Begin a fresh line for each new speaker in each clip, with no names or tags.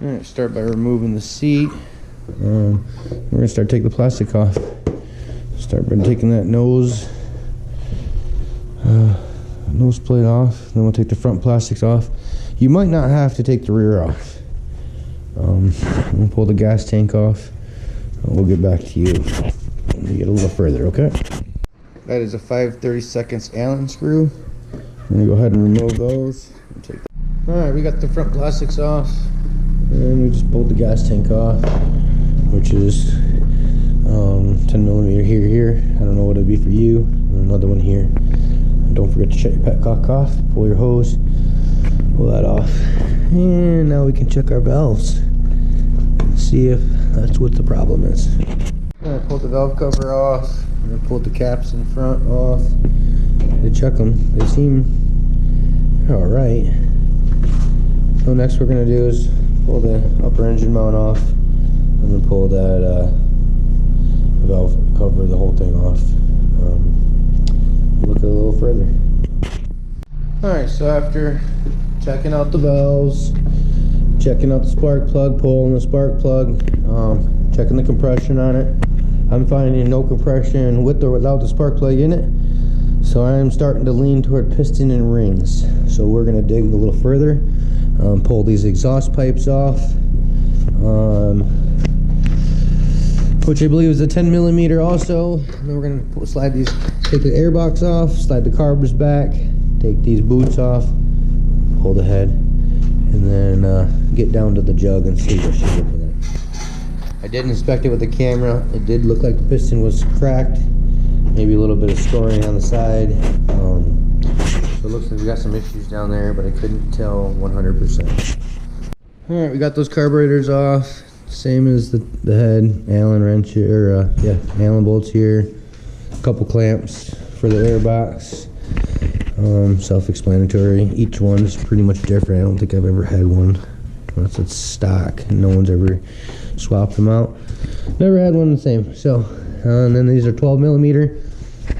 Alright, start by removing the seat. We're going to start taking the plastic off. Start by taking that nose plate off. Then we'll take the front plastics off. You might not have to take the rear off. We'll pull the gas tank off. We'll get back to you when we get a little further, okay? That is a 5/32 Allen screw. I'm going to go ahead and remove those. Alright, we got the front plastics off. And we just pulled the gas tank off, which is 10 millimeter here. I don't know what it'd be for you. And another one here. Don't forget to shut your petcock off. Pull your hose. Pull that off. And now we can check our valves. See if that's what the problem is. I pulled the valve cover off. And I pulled the caps in front off. To check them. They seem alright. So next we're going to do is pull the upper engine mount off, and then pull that valve cover, the whole thing off. Look a little further. Alright, so after checking out the valves, checking out the spark plug, pulling the spark plug, checking the compression on it, I'm finding no compression with or without the spark plug in it. So I'm starting to lean toward piston and rings. So we're going to dig a little further. Pull these exhaust pipes off, which I believe is a 10 millimeter also. And then we're going to slide these, take the air box off, slide the carbons back, take these boots off, pull the head, and then get down to the jug and see what she's looking at. I did inspect it with the camera. It did look like the piston was cracked, maybe a little bit of scoring on the side. So it looks like we got some issues down there, but I couldn't tell 100%. Alright, we got those carburetors off. Same as the head, Allen wrench here, Allen bolts here. A couple clamps for the air box. Self-explanatory. Each one's pretty much different. I don't think I've ever had one unless it's stock and no one's ever swapped them out. Never had one the same. So, and then these are 12 millimeter.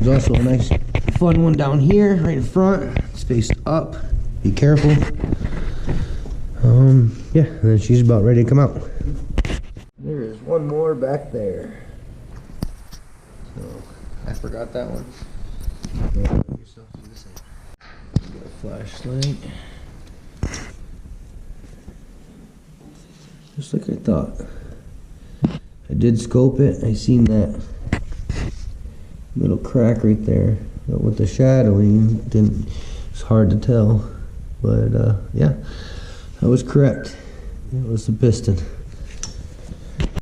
There's also a nice fun one down here, right in front. It's faced up. Be careful. Yeah, and then she's about ready to come out. There is one more back there. So, I forgot that one. Got a flashlight. Just like I thought. I did scope it. I seen that little crack right there. But with the shadowing, it's hard to tell. But yeah, I was correct. It was the piston.